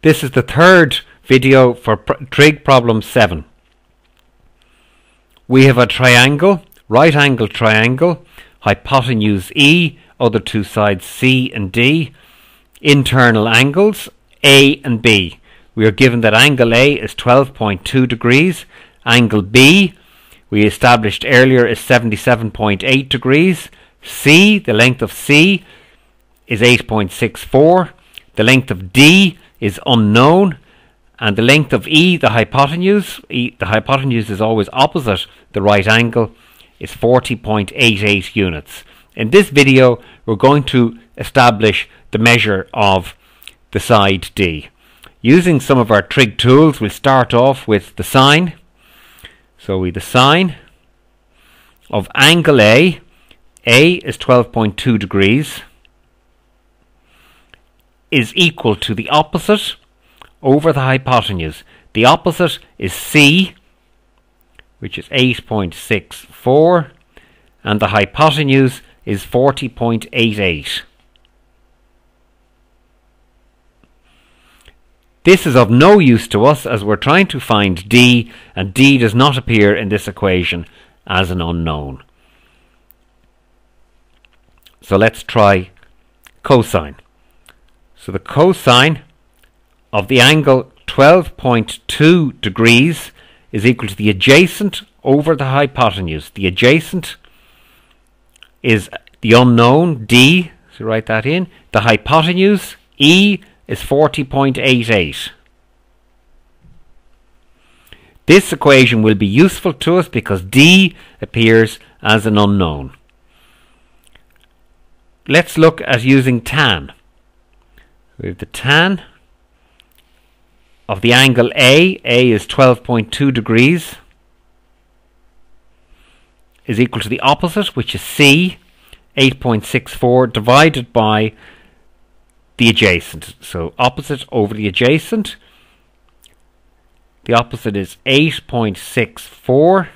This is the third video for Trig Problem 7. We have a triangle, right angle triangle, hypotenuse E, other two sides C and D, internal angles A and B. We are given that angle A is 12.2 degrees, angle B we established earlier is 77.8 degrees, C, the length of C is 8.64, the length of D is unknown, and the length of E, the hypotenuse is always opposite the right angle, is 40.88 units. In this video we're going to establish the measure of the side D. Using some of our trig tools, we'll start off with the sine. So the sine of angle A is 12.2 degrees, is equal to the opposite over the hypotenuse. The opposite is C, which is 8.64, and the hypotenuse is 40.88. This is of no use to us as we're trying to find D, and D does not appear in this equation as an unknown. So let's try cosine. So the cosine of the angle 12.2 degrees is equal to the adjacent over the hypotenuse. The adjacent is the unknown D, so write that in. The hypotenuse E is 40.88. This equation will be useful to us because D appears as an unknown. Let's look at using tan. We have the tan of the angle A is 12.2 degrees, is equal to the opposite, which is C, 8.64, divided by the adjacent. So opposite over the adjacent. The opposite is 8.64,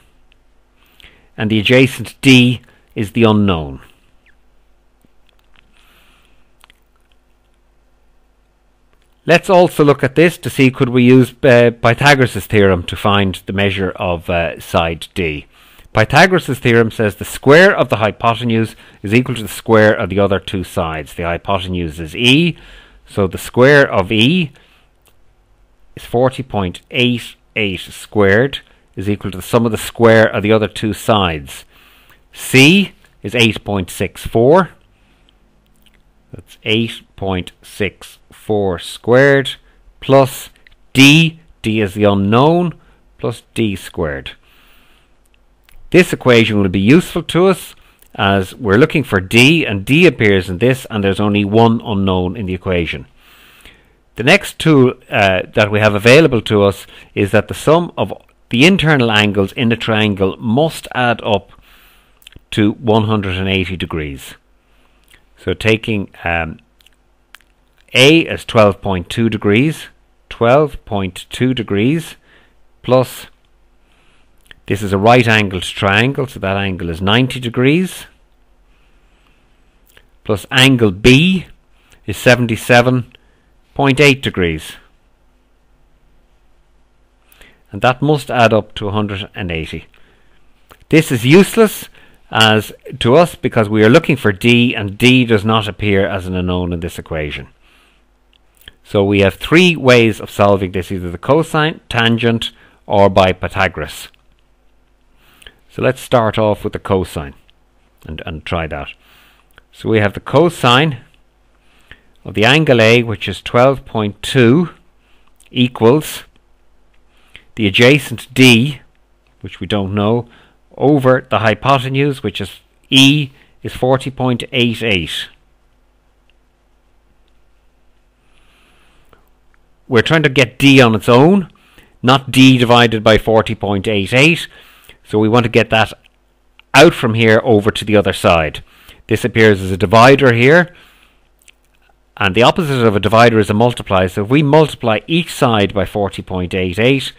and the adjacent D is the unknown. Let's also look at this to see could we use Pythagoras' theorem to find the measure of side D. Pythagoras' theorem says the square of the hypotenuse is equal to the square of the other two sides. The hypotenuse is E, so the square of E is 40.88 squared is equal to the sum of the square of the other two sides. C is 8.64. That's 8.64 squared plus D is the unknown, plus D squared. This equation will be useful to us as we're looking for D, and D appears in this, and there's only one unknown in the equation. The next tool that we have available to us is that the sum of the internal angles in the triangle must add up to 180 degrees. So taking A as 12.2 degrees, 12.2 degrees plus, this is a right angled triangle, so that angle is 90 degrees, plus angle B is 77.8 degrees. And that must add up to 180. This is useless as to us because we are looking for D, and D does not appear as an unknown in this equation. So we have three ways of solving this, either the cosine, tangent, or by Pythagoras. So let's start off with the cosine and try that. So we have the cosine of the angle A, which is 12.2, equals the adjacent D, which we don't know, over the hypotenuse, which is E, is 40.88. We're trying to get D on its own, not D divided by 40.88. So we want to get that out from here over to the other side. This appears as a divider here, and the opposite of a divider is a multiply. So if we multiply each side by 40.88,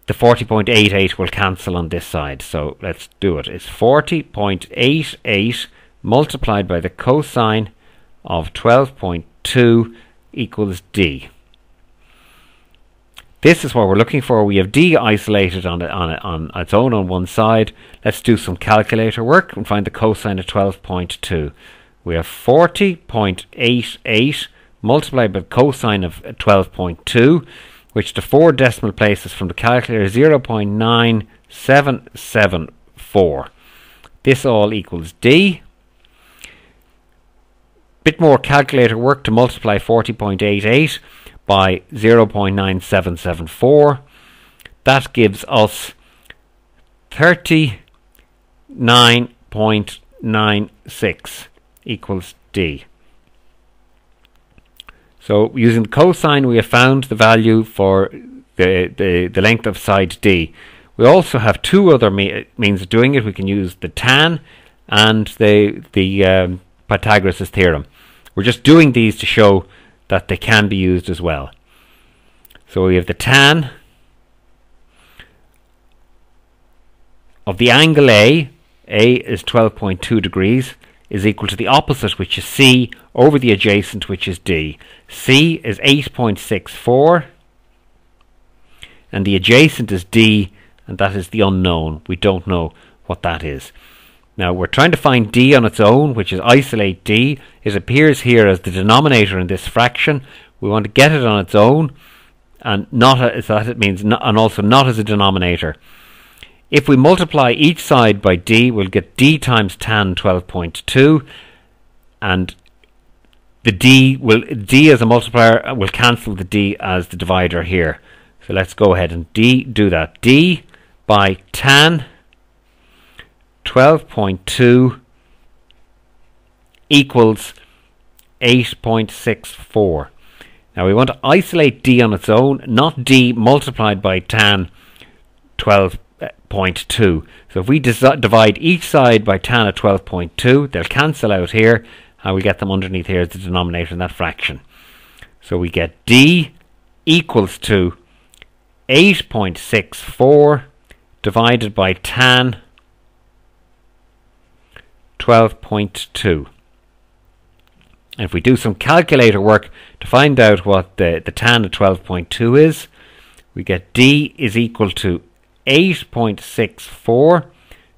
the 40.88 will cancel on this side. So let's do it. It's 40.88 multiplied by the cosine of 12.2 equals D. This is what we're looking for. We have D isolated on its own on one side. Let's do some calculator work and find the cosine of 12.2. We have 40.88 multiplied by the cosine of 12.2, which to 4 decimal places from the calculator is 0.9774. This all equals D. Bit more calculator work to multiply 40.88 by 0.9774. That gives us 39.96 equals D. So using the cosine, we have found the value for the length of side D. We also have two other means of doing it. We can use the tan and the Pythagoras' theorem. We're just doing these to show that they can be used as well. So we have the tan of the angle A is 12.2 degrees, is equal to the opposite, which is C, over the adjacent, which is D. C is 8.64, and the adjacent is D, and that is the unknown. We don't know what that is. Now we're trying to find D on its own, which is isolate D. It appears here as the denominator in this fraction. We want to get it on its own, and not as that it means, not, and also not as a denominator. If we multiply each side by D, we'll get D times tan 12.2, and the D as a multiplier will cancel the D as the divider here. So let's go ahead and do that. D by tan 12.2 equals 8.64. Now we want to isolate D on its own, not D multiplied by tan 12.2. So if we divide each side by tan of 12.2, they'll cancel out here, and we get them underneath here as the denominator in that fraction. So we get D equals to 8.64 divided by tan 12.2. And if we do some calculator work to find out what the tan of 12.2 is, we get D is equal to 8.64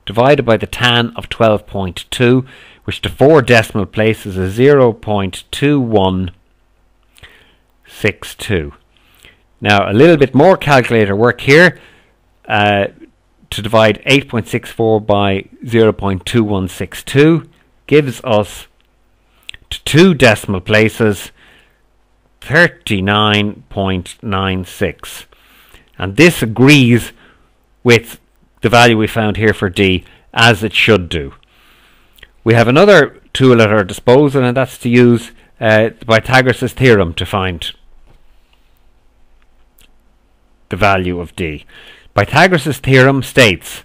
divided by the tan of 12.2, which to 4 decimal places is 0.2162. Now a little bit more calculator work here. To divide 8.64 by 0.2162 gives us, to 2 decimal places, 39.96. And this agrees with the value we found here for D, as it should do. We have another tool at our disposal, and that's to use the Pythagoras' theorem to find the value of D. Pythagoras' theorem states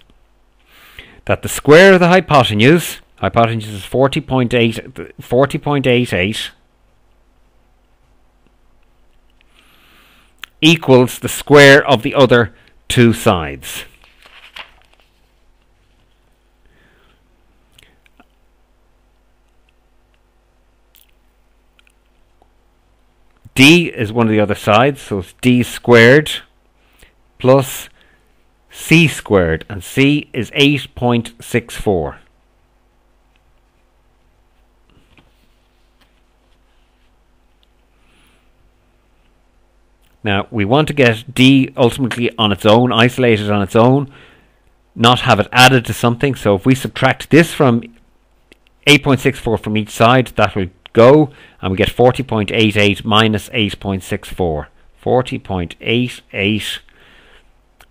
that the square of the hypotenuse is 40.88, equals the square of the other two sides. D is one of the other sides, so it's D squared plus C squared, and C is 8.64. Now we want to get D ultimately on its own, isolated on its own, not have it added to something. So if we subtract this from 8.64 from each side, that will go, and we get 40.88 minus 8.64. 40.88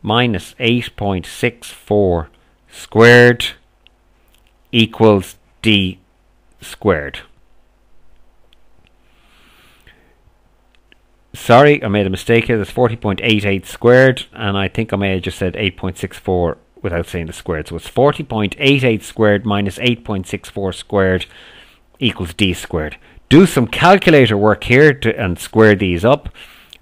minus 8.64 squared equals D squared. Sorry, I made a mistake here. There's 40.88 squared, and I think I may have just said 8.64 without saying the squared. So it's 40.88 squared minus 8.64 squared equals D squared. Do some calculator work here and square these up,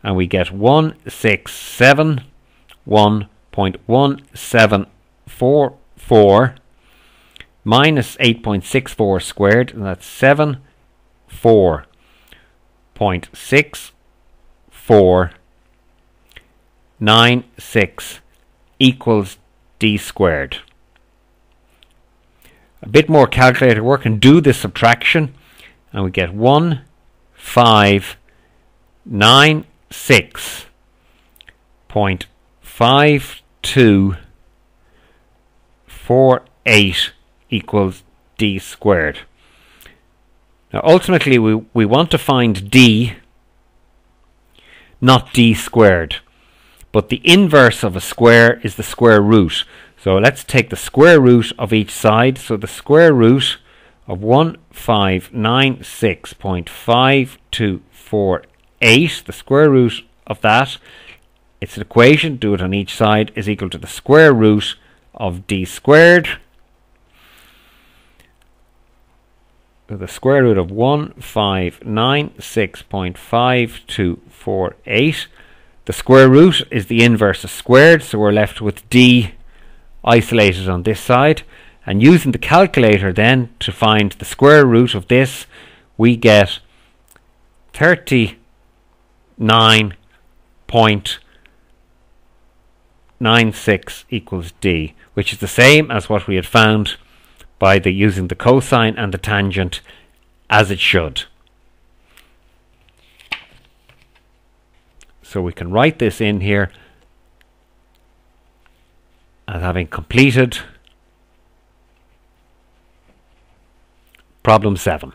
and we get 167.1744 minus 8.64 squared, and that's 741 0.6496 equals d squared. A bit more calculator work and do this subtraction, and we get 1596.5248 equals d squared. Now ultimately we want to find d, not d squared. But the inverse of a square is the square root. So let's take the square root of each side. So the square root of 1596.5248, the square root of that, it's an equation, do it on each side, is equal to the square root of d squared. So the square root of 1596.5248. The square root is the inverse of squared, so we're left with d isolated on this side. And using the calculator then to find the square root of this, we get 39.96 equals d, which is the same as what we had found by using the cosine and the tangent as it should. So we can write this in here as having completed problem 7.